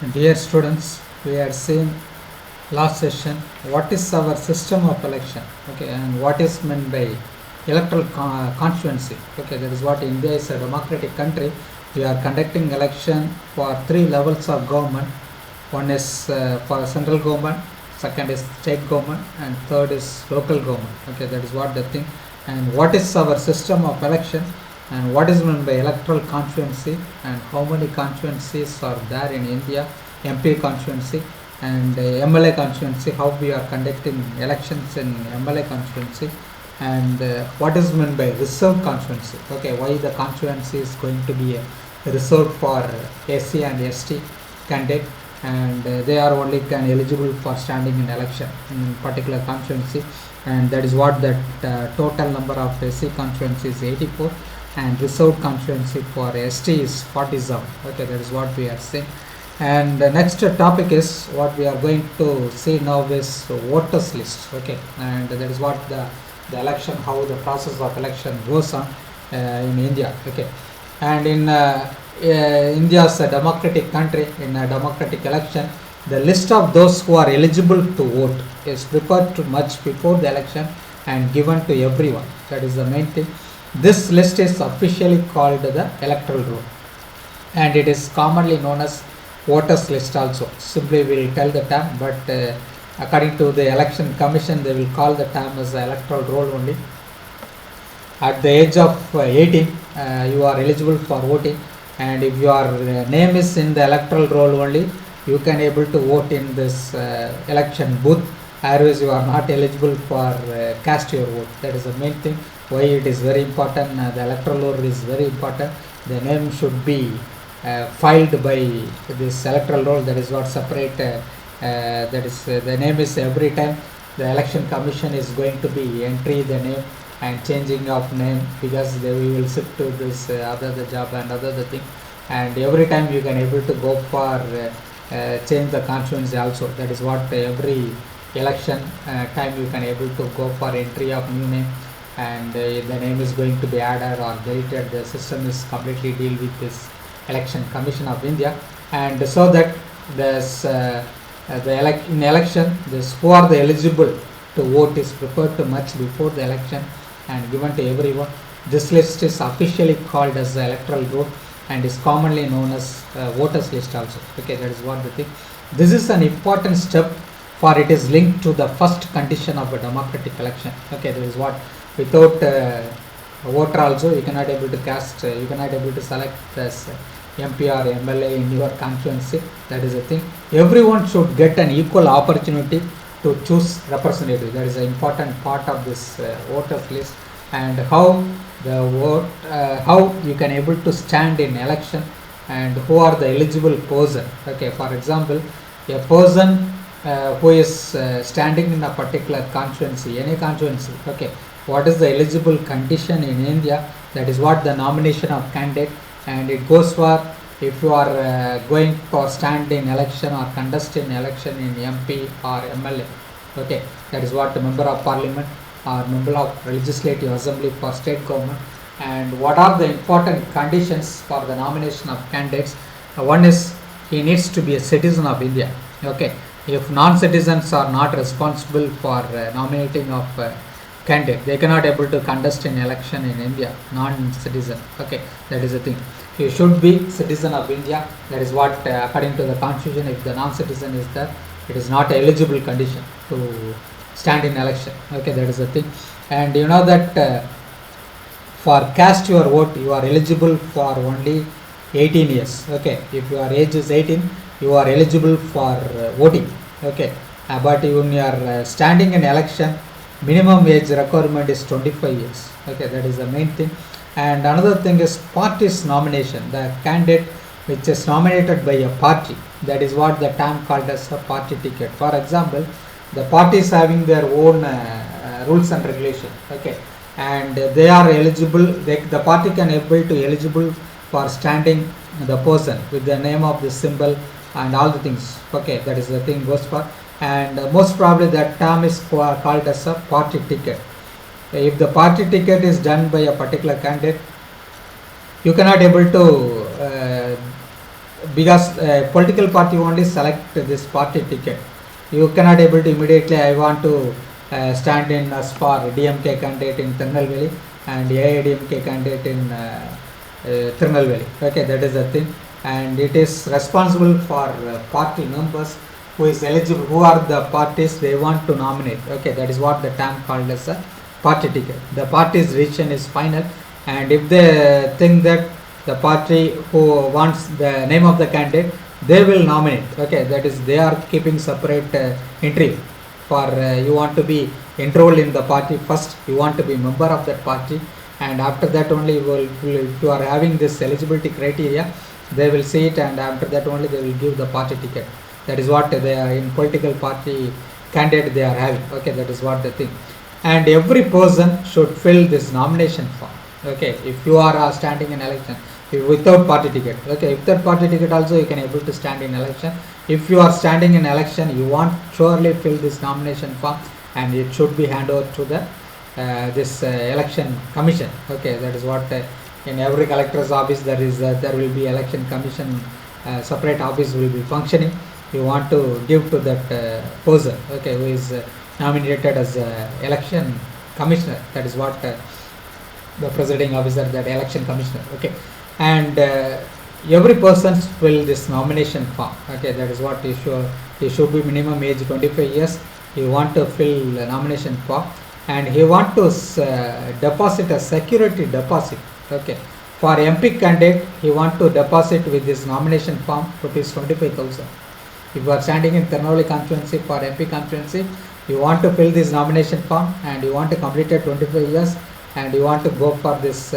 Dear students, we are seeing last session what is our system of election, okay, and what is meant by electoral constituency. Okay, that is what India is a democratic country. We are conducting election for three levels of government. One is for central government, second is state government, and third is local government. Okay, that is what the thing. And what is our system of election, and what is meant by electoral constituency, and how many constituencies are there in India, MP constituency and MLA constituency, how we are conducting elections in MLA constituency, and what is meant by reserved constituency. Okay, why the constituency is going to be reserved for SC and ST candidate, and they are only eligible for standing in election in particular constituency, and that is what that total number of SC constituency is 84 and reserved constituency for ST is 47. Okay, that is what we are saying. And the next topic is what we are going to see now is voters list. Okay, and that is what the election, how the process of election goes on in India. Okay, and in India is a democratic country. In a democratic election, the list of those who are eligible to vote is prepared to much before the election and given to everyone. That is the main thing. This list is officially called the electoral roll, and it is commonly known as voters list also. Simply we will tell the term, but according to the election commission, they will call the term as the electoral roll only. At the age of 18, you are eligible for voting, and if your name is in the electoral roll only, you can able to vote in this election booth. Otherwise, you are not eligible for cast your vote. That is the main thing. Why it is very important. The electoral roll is very important. The name should be filed by this electoral roll. That is what separate. That is the name is every time the election commission is going to be entry the name and changing of name, because we will shift to this other the job and other the thing, and every time you can able to go for change the constituency also. That is what every election time you can able to go for entry of new name, and the name is going to be added or deleted. The system is completely deal with this election commission of India, and so that this in election, this who are the eligible to vote is prepared to much before the election and given to everyone. This list is officially called as the electoral roll and is commonly known as voters list also. Okay, that is what the thing. This is an important step, for it is linked to the first condition of a democratic election. Okay, that is what without voter also you cannot able to cast, you cannot able to select as MP or MLA in your constituency. That is the thing. Everyone should get an equal opportunity to choose representative. That is an important part of this voters list, and how the vote, how you can able to stand in election, and who are the eligible person. Okay, for example, a person who is standing in a particular constituency, any constituency. Okay, what is the eligible condition in India? That is what the nomination of candidate, and it goes for if you are going for stand in election or contest in election in MP or MLA. Okay, that is what the member of parliament or member of legislative assembly for state government. And what are the important conditions for the nomination of candidates? One is he needs to be a citizen of India. Okay, if non-citizens are not responsible for nominating of candidate, they cannot able to contest in election in India. Non-citizen. Okay, that is the thing. You should be citizen of India. That is what according to the constitution, if the non-citizen is there, it is not eligible condition to stand in election. Okay, that is the thing. And you know that for cast your vote, you are eligible for only 18 years. Okay, if your age is 18, you are eligible for voting. Okay, but when you are standing in election, minimum age requirement is 25 years. Okay, that is the main thing. And another thing is party's nomination. The candidate which is nominated by a party, that is what the term called as a party ticket. For example, the party is having their own rules and regulations. Okay, and they are eligible. The party can able to eligible for standing the person with the name of the symbol and all the things. Okay, that is the thing goes for, and most probably that term is called as a party ticket. If the party ticket is done by a particular candidate, you cannot able to because political party only select this party ticket. You cannot able to immediately I want to stand in as for DMK candidate in Tirunelveli and AIDMK candidate in Tirunelveli. Okay, that is the thing, and it is responsible for party members who is eligible, who are the parties they want to nominate. Okay, that is what the term called as a party ticket. The party's decision is final, and if they think that the party who wants the name of the candidate, they will nominate. Okay, that is they are keeping separate entry for you want to be enrolled in the party first, you want to be member of that party, and after that only if you are having this eligibility criteria, they will see it, and after that only they will give the party ticket. That is what they are in political party candidate they are having. Okay, that is what the thing, and every person should fill this nomination form. Okay, if you are standing in election without party ticket, okay, without party ticket also you can able to stand in election. If you are standing in election, you want surely fill this nomination form, and it should be handed over to the this election commission. Okay, that is what in every collector's office there is there will be election commission, separate office will be functioning. You want to give to that person, okay, who is nominated as election commissioner. That is what the presiding officer, that election commissioner. Okay, and every person fill this nomination form. Okay, that is what he should be minimum age 25 years. He want to fill the nomination form, and he want to deposit a security deposit. Okay, for MP candidate he want to deposit with this nomination form rupees 25,000. If you are standing in Tirunelveli constituency for MP constituency, you want to fill this nomination form, and you want to complete it 25 years, and you want to go for this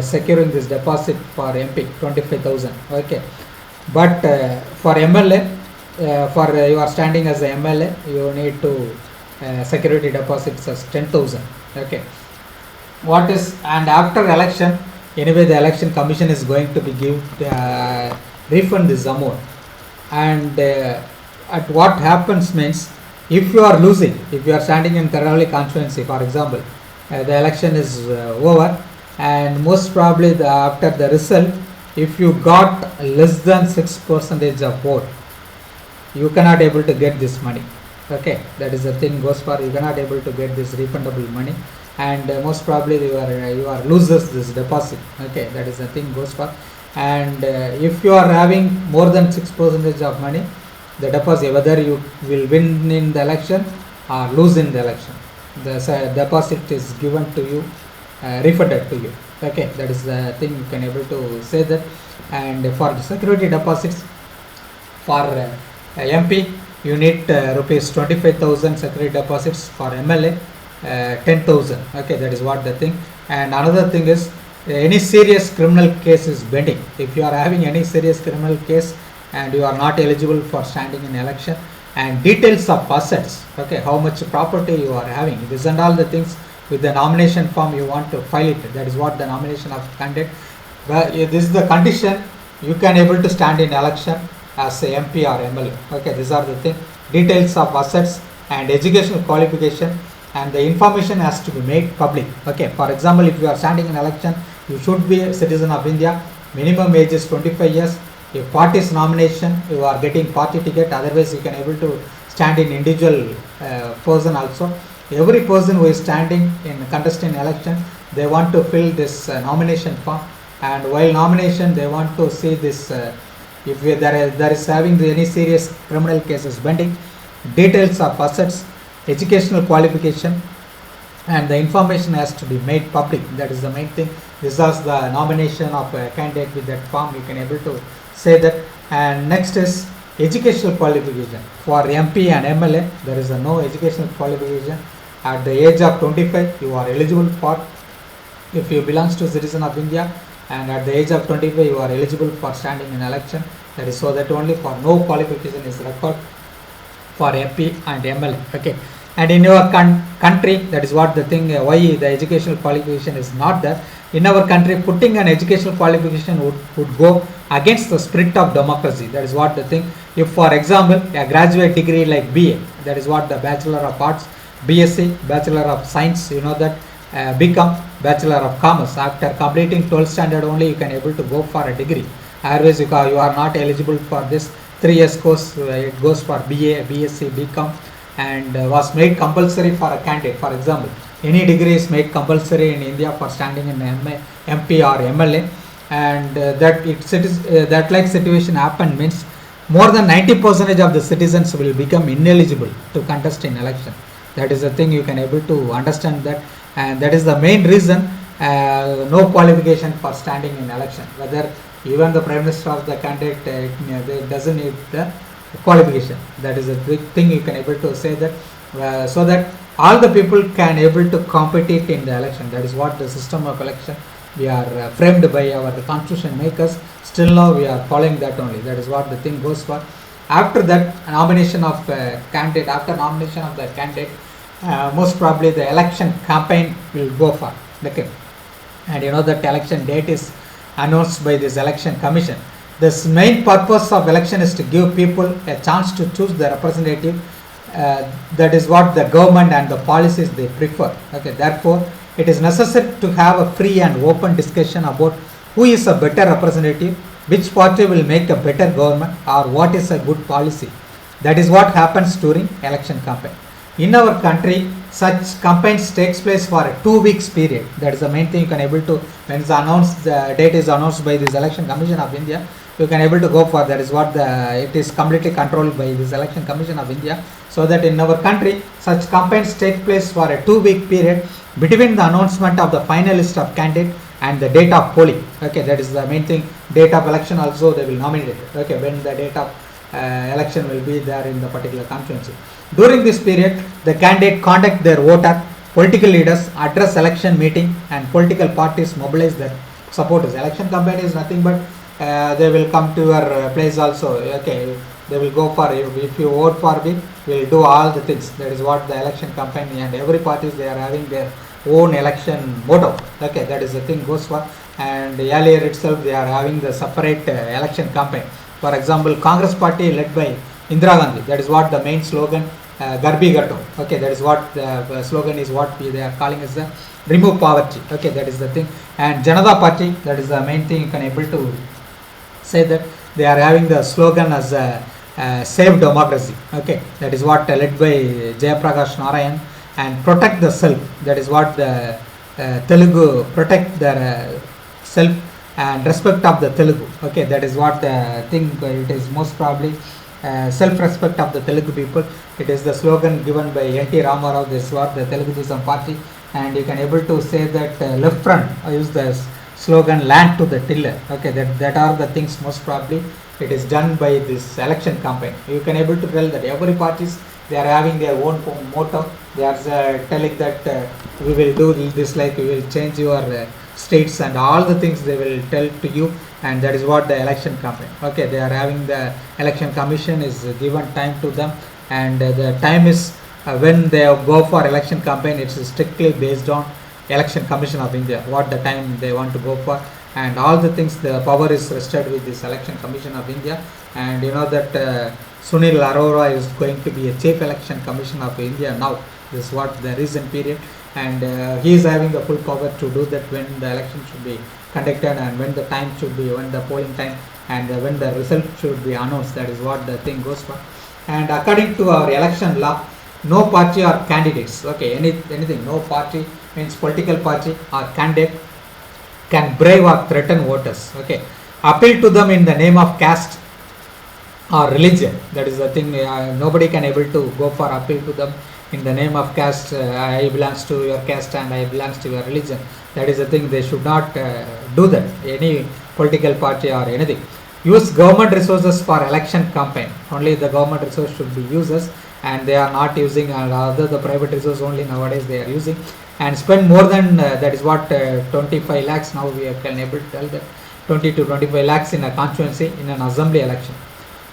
securing this deposit for MP 25,000. Okay, but for MLA, for you are standing as a MLA, you need to security deposits as 10,000. Okay, what is, and after election, anyway the election commission is going to be give refund this amount, and at what happens means, if you are losing, if you are standing in Tirunelveli constituency for example, the election is over, and most probably after the result, if you got less than 6% of vote, you cannot able to get this money. Okay, that is the thing goes for, you cannot able to get this refundable money, and most probably you are loses this deposit. Okay, that is the thing goes for, and if you are having more than 6% of money, the deposit, whether you will win in the election or lose in the election, the deposit is given to you, refunded to you. Okay, that is the thing you can able to say that. And for the security deposits for MP, you need rupees 25,000 security deposits. For MLA, 10,000. Okay, that is what the thing. And another thing is, any serious criminal case is pending. If you are having any serious criminal case and you are not eligible for standing in election, and details of assets, okay, how much property you are having, this and all the things with the nomination form you want to file it. That is what the nomination of candidate. Well, this is the condition you can able to stand in election as a MP or MLA. Okay, these are the thing. Details of assets and educational qualification, and the information has to be made public. Okay, for example, if you are standing in election, you should be a citizen of India. Minimum age is 25 years. If party's nomination, you are getting party ticket. Otherwise, you can able to stand in individual person also. Every person who is standing in contesting election, they want to fill this nomination form, and while nomination, they want to see this. If there is having any serious criminal cases pending, details of assets, educational qualification, and the information has to be made public. That is the main thing. This is the nomination of a candidate with that form. You can able to say that. And next is educational qualification. For MP and MLA, there is no educational qualification. At the age of 25, you are eligible for, if you belongs to citizen of India, and at the age of 25, you are eligible for standing in election. That is so that only for no qualification is required for MP and MLA. Okay, and in your country, that is what the thing, why the educational qualification is not there. In our country, putting an educational qualification would go against the spirit of democracy. That is what the thing. If for example, a graduate degree like BA, that is what the Bachelor of Arts, BSc, Bachelor of Science, you know that, become Bachelor of Commerce. After completing 12th standard only, you can able to go for a degree. Otherwise, you are not eligible for this 3 years course. It goes for BA, BSc, BCom, and was made compulsory for a candidate. For example, any degree is made compulsory in India for standing in MP or MLA, and that like situation happened means more than 90% of the citizens will become ineligible to contest in election. That is the thing you can able to understand that, and that is the main reason no qualification for standing in election. Whether even the prime minister of the candidate they doesn't need the qualification. That is a big thing you can able to say that, so that all the people can able to compete in the election. That is what the system of election we are framed by our constitution makers. Still now we are following that only. That is what the thing goes for. After that nomination of candidate, after nomination of the candidate, most probably the election campaign will go for. Okay, and you know that election date is announced by this election commission. This main purpose of election is to give people a chance to choose the representative. That is what the government and the policies they prefer. Okay, therefore it is necessary to have a free and open discussion about who is a better representative, which party will make a better government, or what is a good policy. That is what happens during election campaign. In our country, such campaigns takes place for a 2 weeks period. That is the main thing you can able to, when the date is announced by this election commission of India, you can able to go for. That is what it is completely controlled by this election commission of India. So that in our country, such campaigns take place for a 2 week period between the announcement of the final list of candidate and the date of polling. Okay, that is the main thing. Date of election also they will nominate it. Okay, when the date of election will be there in the particular constituency. During this period, the candidate contact their voter, political leaders, address election meeting, and political parties mobilize their supporters. Election campaign is nothing but they will come to your place also. Okay, they will go for you. If you vote for me, we will do all the things. That is what the election campaign, and every parties they are having their own election motto. Okay, that is the thing goes for. And earlier itself they are having the separate election campaign. For example, Congress party led by Indira Gandhi. That is what the main slogan. Garbi Gatto. Okay, that is what the slogan is. What they are calling as the remove poverty. Okay, that is the thing. And Janata Party. That is the main thing you can able to say that they are having the slogan as save democracy. Okay, that is what led by Jayaprakash Narayan, and protect the self. That is what the Telugu protect their self and respect of the Telugu. Okay, that is what the thing. It is most probably self-respect of the Telugu people. It is the slogan given by N.T. Ramarao. This is what the Telugu Desam party, and you can able to say that left front use the slogan land to the tiller. Okay, that are the things most probably it is done by this election campaign. You can able to tell that every parties they are having their own motto. They are telling that we will do this, like we will change your states and all the things they will tell to you, and that is what the election campaign. Okay, they are having the election commission is given time to them, and the time is when they go for election campaign. It's strictly based on election commission of India, what the time they want to go for, and all the things. The power is rested with this election commission of India. And you know that Sunil Arora is going to be a chief election commission of India now. This is what the recent period, and he is having the full power to do that when the election should be conducted, and when the time should be, when the polling time, and when the result should be announced. That is what the thing goes for. And according to our election law, no party or candidates, okay, anything, no party means political party or candidate can bribe or threaten voters. Okay, appeal to them in the name of caste or religion. That is the thing. Nobody can able to go for appeal to them in the name of caste. I belongs to your caste and I belongs to your religion. That is the thing. They should not do that. Any political party or anything. Use government resources for election campaign. Only the government resource should be used, and they are not using other the private resource only nowadays they are using. And spend more than that is what 25 lakhs now we can able to tell that 20 to 25 lakhs in a constituency in an assembly election.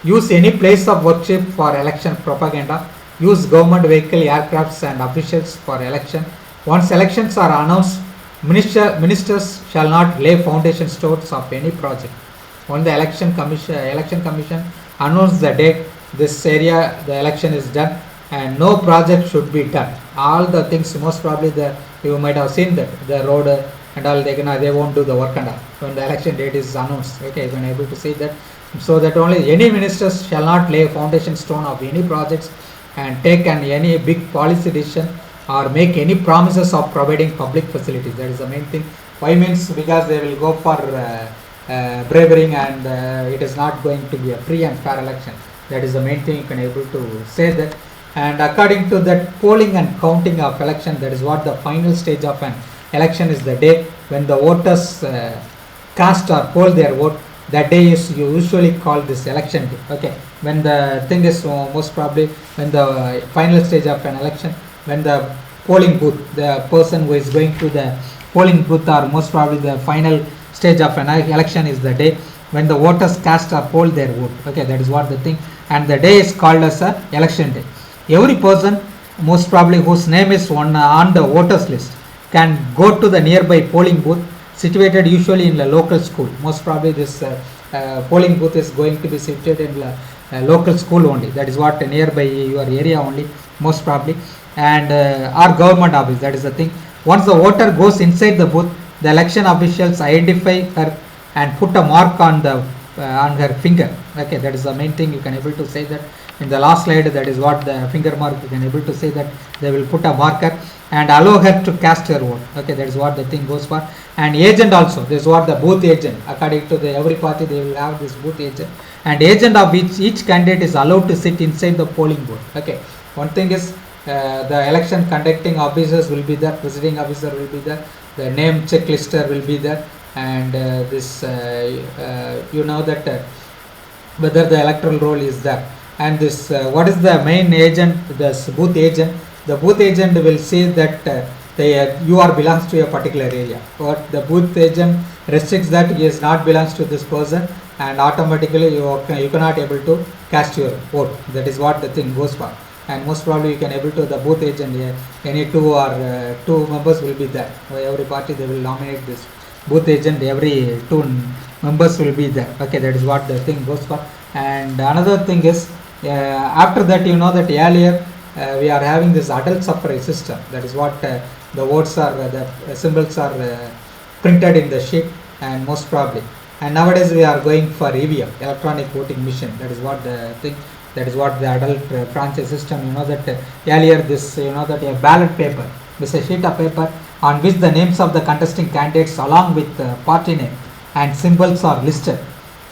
Use any place of worship for election propaganda. Use government vehicle, aircrafts and officials for election. Once elections are announced, ministers shall not lay foundation stones of any project. When the election commission announce the date, this area the election is done, and no project should be done. All the things, most probably you might have seen that the road and all, they won't do the work and all when the election date is announced. Okay, you can able to see that. So that only any ministers shall not lay a foundation stone of any projects and take any big policy decision or make any promises of providing public facilities. That is the main thing. Why means because they will go for bravery, and it is not going to be a free and fair election. That is the main thing you can able to say that. And according to that polling and counting of election, that is what the final stage of an election is, the day when the voters cast or poll their vote. That day is usually called this election day. Okay, when the thing is most probably when the final stage of an election, when the polling booth, the person who is going to the polling booth, or most probably the final stage of an election is the day when the voters cast or poll their vote. Okay, that is what the thing, and the day is called as a election day. Every person most probably whose name is on the voters list can go to the nearby polling booth situated usually in the local school. Most probably this polling booth is going to be situated in the local school only. That is what nearby your area only, most probably, and our government office. That is the thing. Once the voter goes inside the booth, the election officials identify her and put a mark on her finger. Okay, that is the main thing you can able to say that. In the last slide, that is what the finger mark, you can able to say that they will put a marker and allow her to cast her vote. Okay, that is what the thing goes for. And agent also, this is what the booth agent, according to the every party they will have this booth agent, and agent of each candidate is allowed to sit inside the polling booth. Okay, one thing is the election conducting officers will be there, presiding officer will be there, the name checklister will be there, and this you know that whether the electoral roll is there. And this what is the main agent, this booth agent? The booth agent will say that you are belongs to a particular area, but the booth agent restricts that he is not belongs to this person, and automatically you cannot able to cast your vote. That is what the thing goes for. And most probably you can able to the booth agent, any two or two members will be there. Every party they will nominate this booth agent, every two members will be there. Okay, that is what the thing goes for. And another thing is after that, you know that earlier we are having this adult suffrage system. That is what the votes are, the symbols are printed in the sheet, and most probably. And nowadays we are going for EVM, electronic voting machine. That is what the thing. That is what the adult franchise system. You know that earlier this, you know that a ballot paper, this is a sheet of paper on which the names of the contesting candidates along with party name and symbols are listed.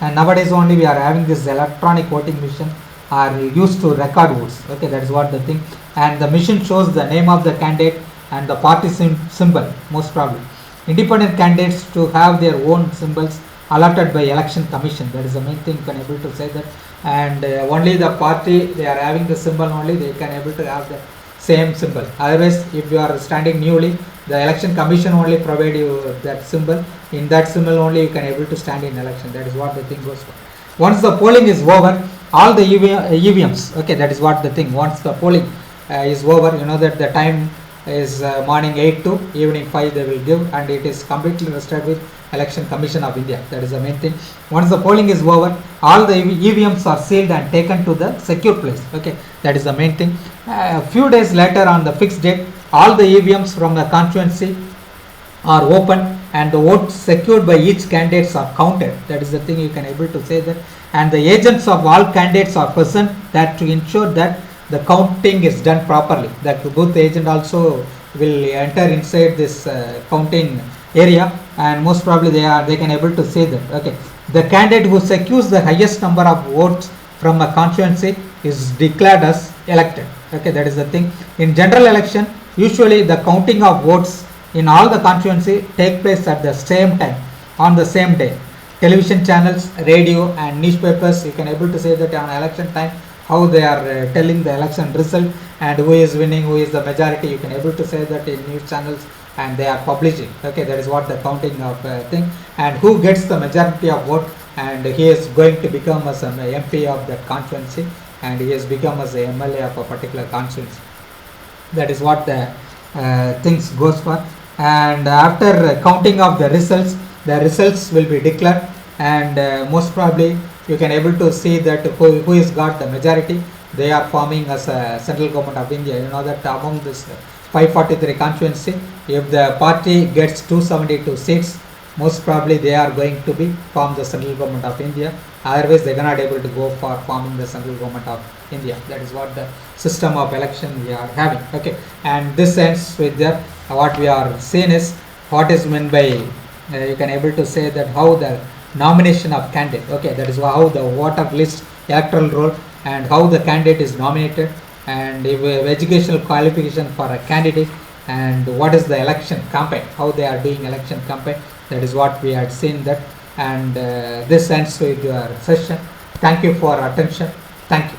And nowadays only we are having this electronic voting machine are used to record votes. Okay, that is what the thing. And the machine shows the name of the candidate and the party symbol, most probably. Independent candidates to have their own symbols allotted by election commission. That is the main thing you can able to say that. And only the party they are having the symbol only, they can able to have the same symbol. Otherwise, if you are standing newly, the election commission only provide you that symbol. In that symbol only you can able to stand in election. That is what the thing goes for. Once the polling is over, all the EVMs, okay, that is what the thing. Once the polling is over, you know that the time is morning 8 to evening 5 they will give, and it is completely registered with Election Commission of India. That is the main thing. Once the polling is over, all the EVMs are sealed and taken to the secure place. Okay, that is the main thing. A few days later, on the fixed date, all the EVMs from the constituency are open and the votes secured by each candidates are counted. That is the thing you can able to say that. And the agents of all candidates are present that to ensure that the counting is done properly. That booth agent also will enter inside this counting area, and most probably they can able to say that. Okay, the candidate who secures the highest number of votes from a constituency is declared as elected. Okay, that is the thing. In general election, usually the counting of votes in all the constituency take place at the same time, on the same day. Television channels, radio and newspapers, you can able to say that on election time how they are telling the election result and who is winning, who is the majority. You can able to say that in news channels, and they are publishing. Okay, that is what the counting of thing, and who gets the majority of vote, and he is going to become as an MP of that constituency, and he has become as a MLA of a particular constituency. That is what the things goes for. And after counting of the results will be declared, and most probably you can able to see that who has got the majority. They are forming as a central government of India. You know that among this 543 constituency. If the party gets 272 seats, most probably they are going to be form the central government of India. Otherwise, they are not able to go for forming the central government of India. That is what the system of election we are having. Okay, and this ends with the what we are seeing is what is meant by you can able to say that how the nomination of candidate. Okay, that is how the voter list electoral roll and how the candidate is nominated, and if educational qualification for a candidate, and what is the election campaign, how they are doing election campaign. That is what we had seen that, and this ends with your session. Thank you for attention. Thank you.